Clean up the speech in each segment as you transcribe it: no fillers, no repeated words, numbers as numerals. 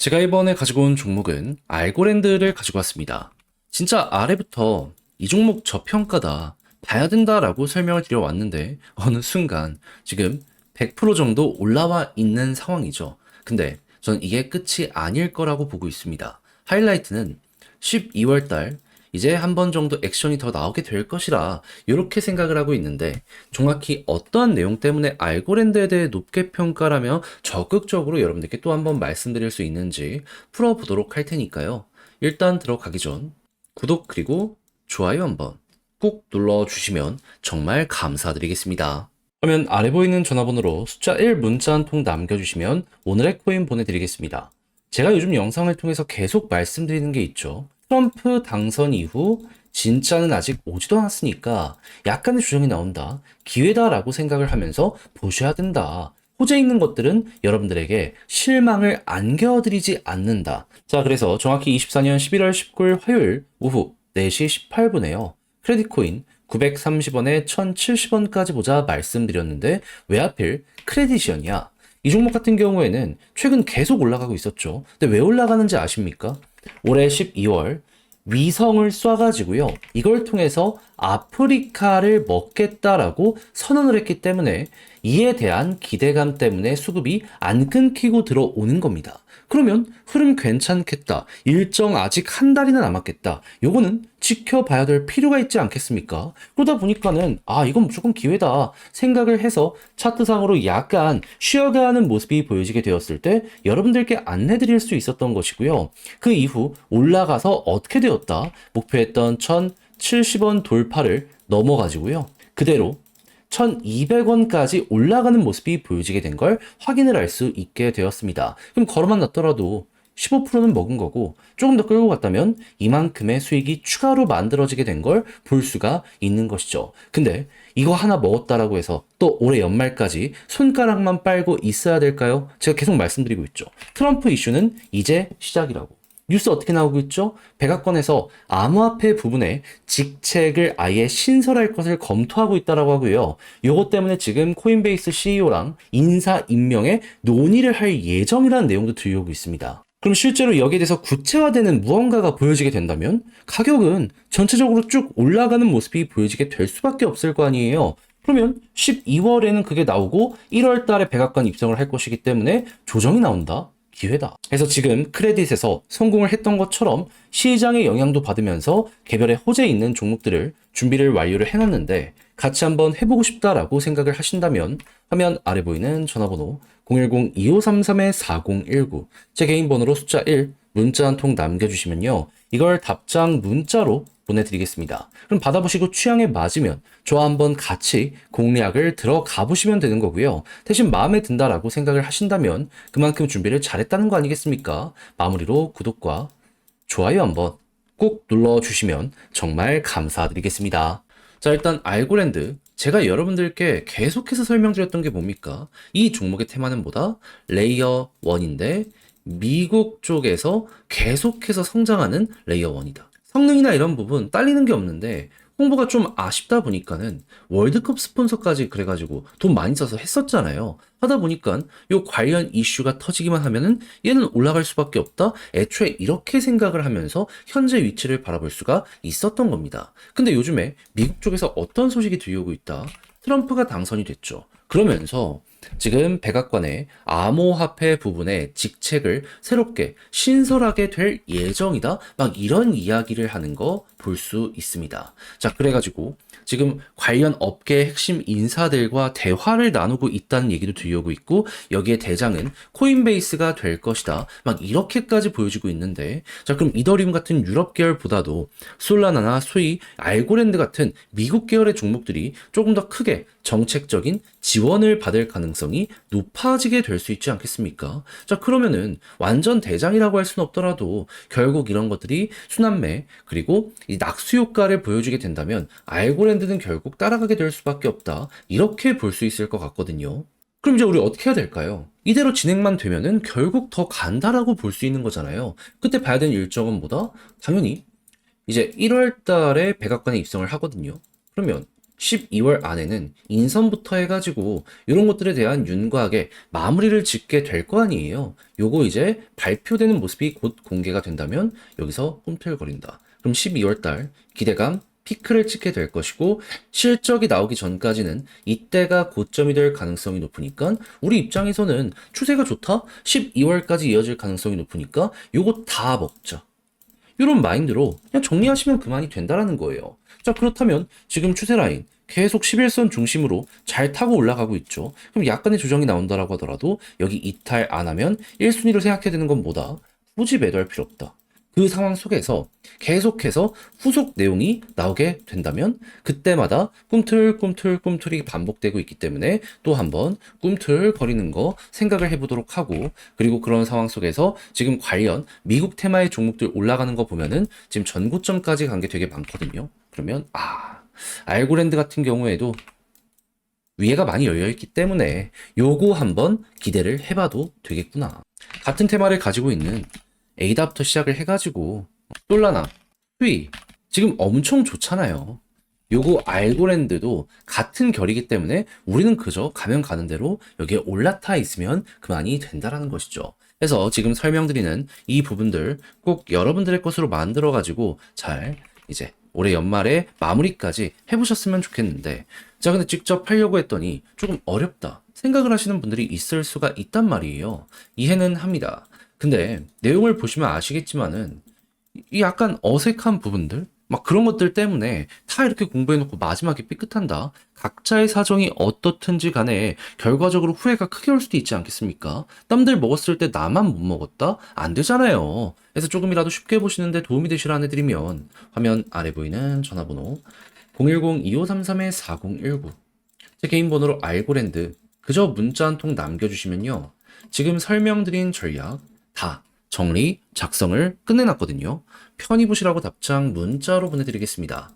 제가 이번에 가지고 온 종목은 알고랜드를 가지고 왔습니다. 진짜 아래부터 이 종목 저평가다, 봐야 된다라고 설명을 드려왔는데 어느 순간 지금 100% 정도 올라와 있는 상황이죠. 근데 전 이게 끝이 아닐 거라고 보고 있습니다. 하이라이트는 12월 달 이제 한 번 정도 액션이 더 나오게 될 것이라 이렇게 생각을 하고 있는데, 정확히 어떠한 내용 때문에 알고랜드에 대해 높게 평가라며 적극적으로 여러분들께 또 한 번 말씀드릴 수 있는지 풀어보도록 할 테니까요. 일단 들어가기 전 구독 그리고 좋아요 한번 꾹 눌러주시면 정말 감사드리겠습니다. 그러면 아래 보이는 전화번호로 숫자 1 문자 한 통 남겨주시면 오늘의 코인 보내드리겠습니다. 제가 요즘 영상을 통해서 계속 말씀드리는 게 있죠. 트럼프 당선 이후 진짜는 아직 오지도 않았으니까 약간의 주장이 나온다, 기회다라고 생각을 하면서 보셔야 된다. 호재 있는 것들은 여러분들에게 실망을 안겨드리지 않는다. 자, 그래서 정확히 24년 11월 19일 화요일 오후 4시 18분에요. 크레딧코인 930원에 1070원까지 보자 말씀드렸는데 왜 하필 크레딧이었냐? 이 종목 같은 경우에는 최근 계속 올라가고 있었죠. 근데 왜 올라가는지 아십니까? 올해 12월 위성을 쏴가지고요, 이걸 통해서 아프리카를 먹겠다라고 선언을 했기 때문에 이에 대한 기대감 때문에 수급이 안 끊기고 들어오는 겁니다. 그러면 흐름 괜찮겠다, 일정 아직 한 달이나 남았겠다, 요거는 지켜봐야 될 필요가 있지 않겠습니까? 그러다 보니까는 이건 무조건 기회다 생각을 해서 차트상으로 약간 쉬어가는 모습이 보여지게 되었을 때 여러분들께 안내드릴 수 있었던 것이고요. 그 이후 올라가서 어떻게 되었다? 목표했던 1070원 돌파를 넘어가지고요, 그대로 1200원까지 올라가는 모습이 보여지게 된 걸 확인을 할 수 있게 되었습니다. 그럼 걸어만 놨더라도 15%는 먹은 거고, 조금 더 끌고 갔다면 이만큼의 수익이 추가로 만들어지게 된 걸 볼 수가 있는 것이죠. 근데 이거 하나 먹었다라고 해서 또 올해 연말까지 손가락만 빨고 있어야 될까요? 제가 계속 말씀드리고 있죠. 트럼프 이슈는 이제 시작이라고. 뉴스 어떻게 나오고 있죠? 백악관에서 암호화폐 부분에 직책을 아예 신설할 것을 검토하고 있다라고 하고요. 요것 때문에 지금 코인베이스 CEO랑 인사 임명에 논의를 할 예정이라는 내용도 들려오고 있습니다. 그럼 실제로 여기에 대해서 구체화되는 무언가가 보여지게 된다면 가격은 전체적으로 쭉 올라가는 모습이 보여지게 될 수밖에 없을 거 아니에요. 그러면 12월에는 그게 나오고 1월 달에 백악관 입성을 할 것이기 때문에 조정이 나온다? 기회다. 그래서 지금 크레딧에서 성공을 했던 것처럼 시장의 영향도 받으면서 개별의 호재 있는 종목들을 준비를 완료를 해놨는데, 같이 한번 해보고 싶다라고 생각을 하신다면 화면 아래 보이는 전화번호 010-2533-4019, 제 개인 번호로 숫자 1 문자 한 통 남겨주시면요, 이걸 답장 문자로 보내드리겠습니다. 그럼 받아보시고 취향에 맞으면 저와 한번 같이 공략을 들어가 보시면 되는 거고요. 대신 마음에 든다라고 생각을 하신다면 그만큼 준비를 잘했다는 거 아니겠습니까? 마무리로 구독과 좋아요 한번 꼭 눌러주시면 정말 감사드리겠습니다. 자, 일단 알고랜드, 제가 여러분들께 계속해서 설명드렸던 게 뭡니까? 이 종목의 테마는 뭐다? 레이어 1인데 미국 쪽에서 계속해서 성장하는 레이어 1이다. 성능이나 이런 부분 딸리는 게 없는데 홍보가 좀 아쉽다 보니까는 월드컵 스폰서까지 그래가지고 돈 많이 써서 했었잖아요. 하다 보니까 요 관련 이슈가 터지기만 하면은 얘는 올라갈 수밖에 없다, 애초에 이렇게 생각을 하면서 현재 위치를 바라볼 수가 있었던 겁니다. 근데 요즘에 미국 쪽에서 어떤 소식이 들려오고 있다? 트럼프가 당선이 됐죠. 그러면서 지금 백악관의 암호화폐 부분에 직책을 새롭게 신설하게 될 예정이다, 막 이런 이야기를 하는 거 볼 수 있습니다. 자, 그래가지고 지금 관련 업계 핵심 인사들과 대화를 나누고 있다는 얘기도 들려오고 있고, 여기에 대장은 코인베이스가 될 것이다, 막 이렇게까지 보여지고 있는데, 자, 그럼 이더리움 같은 유럽 계열보다도 솔라나나 소위 알고랜드 같은 미국 계열의 종목들이 조금 더 크게 정책적인 지원을 받을 가능성이 높아지게 될 수 있지 않겠습니까? 자, 그러면은 완전 대장이라고 할 수는 없더라도 결국 이런 것들이 순환매 그리고 이 낙수 효과를 보여주게 된다면 알고랜드는 결국 따라가게 될 수밖에 없다, 이렇게 볼 수 있을 것 같거든요. 그럼 이제 우리 어떻게 해야 될까요? 이대로 진행만 되면은 결국 더 간다라고 볼 수 있는 거잖아요. 그때 봐야 되는 일정은 뭐다? 당연히 이제 1월 달에 백악관에 입성을 하거든요. 그러면 12월 안에는 인선부터 해가지고 이런 것들에 대한 윤곽의 마무리를 짓게 될 거 아니에요. 요거 이제 발표되는 모습이 곧 공개가 된다면 여기서 꿈틀거린다. 그럼 12월 달 기대감 피크를 찍게 될 것이고 실적이 나오기 전까지는 이때가 고점이 될 가능성이 높으니까 우리 입장에서는 추세가 좋다? 12월까지 이어질 가능성이 높으니까 요거 다 먹자. 이런 마인드로 그냥 정리하시면 그만이 된다라는 거예요. 자, 그렇다면 지금 추세 라인 계속 11선 중심으로 잘 타고 올라가고 있죠. 그럼 약간의 조정이 나온다라고 하더라도 여기 이탈 안 하면 1순위를 생각해야 되는 건 뭐다? 굳이 매도할 필요 없다. 그 상황 속에서 계속해서 후속 내용이 나오게 된다면 그때마다 꿈틀꿈틀꿈틀이 반복되고 있기 때문에 또 한번 꿈틀거리는 거 생각을 해보도록 하고, 그리고 그런 상황 속에서 지금 관련 미국 테마의 종목들 올라가는 거 보면은 지금 전고점까지 간 게 되게 많거든요. 그러면 알고랜드 같은 경우에도 위에가 많이 열려있기 때문에 요거 한번 기대를 해봐도 되겠구나. 같은 테마를 가지고 있는 A답부터 시작을 해가지고 솔라나, 수위 지금 엄청 좋잖아요. 요거 알고랜드도 같은 결이기 때문에 우리는 그저 가면 가는 대로 여기에 올라타 있으면 그만이 된다라는 것이죠. 그래서 지금 설명드리는 이 부분들 꼭 여러분들의 것으로 만들어가지고 잘 이제 올해 연말에 마무리까지 해보셨으면 좋겠는데, 자, 근데 직접 하려고 했더니 조금 어렵다 생각을 하시는 분들이 있을 수가 있단 말이에요. 이해는 합니다. 근데 내용을 보시면 아시겠지만은 이 약간 어색한 부분들 막 그런 것들 때문에 다 이렇게 공부해놓고 마지막에 삐끗한다. 각자의 사정이 어떻든지 간에 결과적으로 후회가 크게 올 수도 있지 않겠습니까? 남들 먹었을 때 나만 못 먹었다? 안 되잖아요. 그래서 조금이라도 쉽게 보시는데 도움이 되시라 안내드리면 화면 아래 보이는 전화번호 010-2533-4019 제 개인 번호로 알고랜드 그저 문자 한 통 남겨주시면요. 지금 설명드린 전략 다 정리, 작성을 끝내놨거든요. 편히 보시라고 답장 문자로 보내드리겠습니다.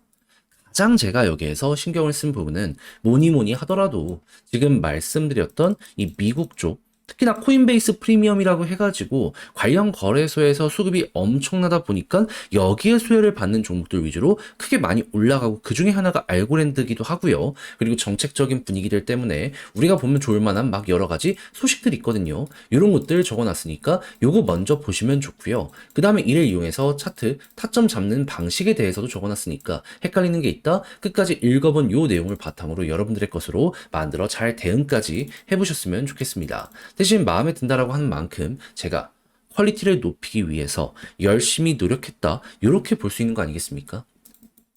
가장 제가 여기에서 신경을 쓴 부분은 뭐니 하더라도 지금 말씀드렸던 이 미국 쪽, 특히나 코인베이스 프리미엄이라고 해가지고 관련 거래소에서 수급이 엄청나다 보니까 여기에 수혜를 받는 종목들 위주로 크게 많이 올라가고 그 중에 하나가 알고랜드기도 하고요. 그리고 정책적인 분위기들 때문에 우리가 보면 좋을 만한 막 여러 가지 소식들이 있거든요. 이런 것들 적어놨으니까 요거 먼저 보시면 좋고요. 그 다음에 이를 이용해서 차트 타점 잡는 방식에 대해서도 적어놨으니까 헷갈리는 게 있다? 끝까지 읽어본 요 내용을 바탕으로 여러분들의 것으로 만들어 잘 대응까지 해보셨으면 좋겠습니다. 대신 마음에 든다라고 하는 만큼 제가 퀄리티를 높이기 위해서 열심히 노력했다, 이렇게 볼 수 있는 거 아니겠습니까?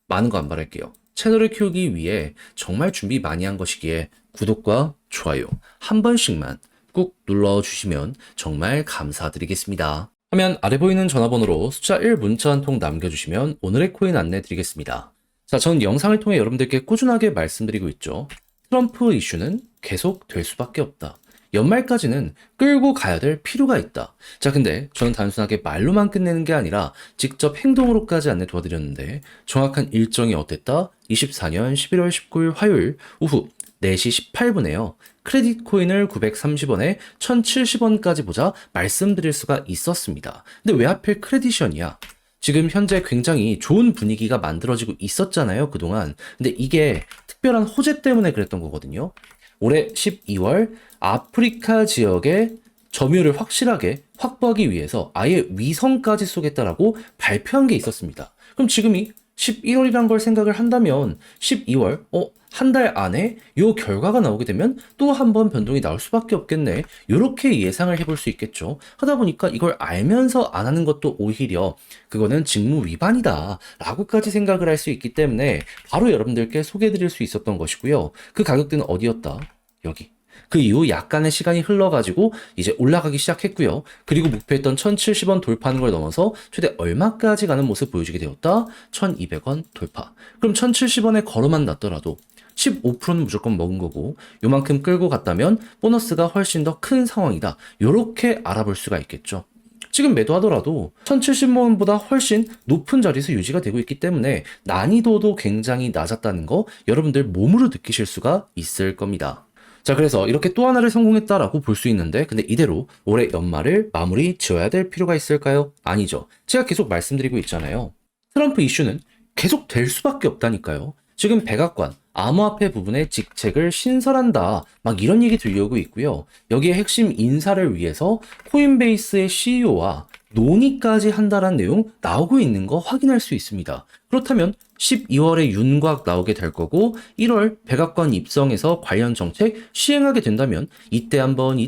많은 거 안 바랄게요. 채널을 키우기 위해 정말 준비 많이 한 것이기에 구독과 좋아요 한 번씩만 꾹 눌러주시면 정말 감사드리겠습니다. 화면 아래 보이는 전화번호로 숫자 1 문자 한 통 남겨주시면 오늘의 코인 안내 드리겠습니다. 자, 저는 영상을 통해 여러분들께 꾸준하게 말씀드리고 있죠. 트럼프 이슈는 계속 될 수밖에 없다. 연말까지는 끌고 가야 될 필요가 있다. 자, 근데 저는 단순하게 말로만 끝내는 게 아니라 직접 행동으로까지 안내 도와드렸는데 정확한 일정이 어땠다? 24년 11월 19일 화요일 오후 4시 18분에요. 크레딧 코인을 930원에 1070원까지 보자 말씀드릴 수가 있었습니다. 근데 왜 하필 크레딧이었냐? 지금 현재 굉장히 좋은 분위기가 만들어지고 있었잖아요, 그동안. 근데 이게 특별한 호재 때문에 그랬던 거거든요. 올해 12월 아프리카 지역의 점유율을 확실하게 확보하기 위해서 아예 위성까지 쏘겠다라고 발표한 게 있었습니다. 그럼 지금이 11월이란 걸 생각을 한다면 12월, 한 달 안에 요 결과가 나오게 되면 또 한 번 변동이 나올 수밖에 없겠네. 요렇게 예상을 해볼 수 있겠죠. 하다 보니까 이걸 알면서 안 하는 것도 오히려 그거는 직무 위반이다 라고까지 생각을 할 수 있기 때문에 바로 여러분들께 소개해드릴 수 있었던 것이고요. 그 가격대는 어디였다? 여기. 그 이후 약간의 시간이 흘러가지고 이제 올라가기 시작했고요. 그리고 목표했던 1070원 돌파하는 걸 넘어서 최대 얼마까지 가는 모습 보여주게 되었다? 1200원 돌파. 그럼 1070원에 걸어만 놨더라도 15%는 무조건 먹은 거고 요만큼 끌고 갔다면 보너스가 훨씬 더 큰 상황이다. 요렇게 알아볼 수가 있겠죠. 지금 매도하더라도 1070원보다 훨씬 높은 자리에서 유지가 되고 있기 때문에 난이도도 굉장히 낮았다는 거 여러분들 몸으로 느끼실 수가 있을 겁니다. 자, 그래서 이렇게 또 하나를 성공했다라고 볼 수 있는데, 근데 이대로 올해 연말을 마무리 지어야 될 필요가 있을까요? 아니죠. 제가 계속 말씀드리고 있잖아요. 트럼프 이슈는 계속 될 수밖에 없다니까요. 지금 백악관, 암호화폐 부분의 직책을 신설한다. 막 이런 얘기 들려오고 있고요. 여기에 핵심 인사를 위해서 코인베이스의 CEO와 논의까지 한다란 내용 나오고 있는 거 확인할 수 있습니다. 그렇다면 12월에 윤곽 나오게 될 거고 1월 백악관 입성해서 관련 정책 시행하게 된다면 이때 한번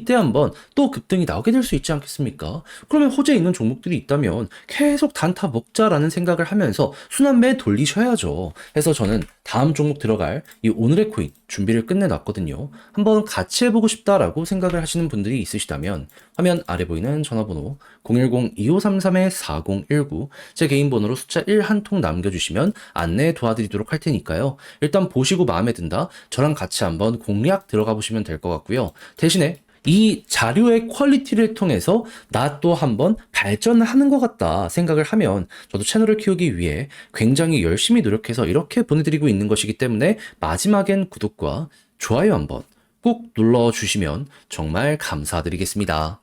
또 급등이 나오게 될 수 있지 않겠습니까? 그러면 호재에 있는 종목들이 있다면 계속 단타 먹자라는 생각을 하면서 순환매 돌리셔야죠. 해서 저는 다음 종목 들어갈 이 오늘의 코인 준비를 끝내놨거든요. 한번 같이 해보고 싶다라고 생각을 하시는 분들이 있으시다면 화면 아래 보이는 전화번호 010-2533-4019 제 개인 번호로 숫자 1 한 통 남겨주시면 안내 도와드리도록 할 테니까요. 일단 보시고 마음에 든다. 저랑 같이 한번 공략 들어가 보시면 될 것 같고요. 대신에 이 자료의 퀄리티를 통해서 나 또 한번 발전하는 것 같다 생각을 하면 저도 채널을 키우기 위해 굉장히 열심히 노력해서 이렇게 보내드리고 있는 것이기 때문에 마지막엔 구독과 좋아요 한번 꼭 눌러주시면 정말 감사드리겠습니다.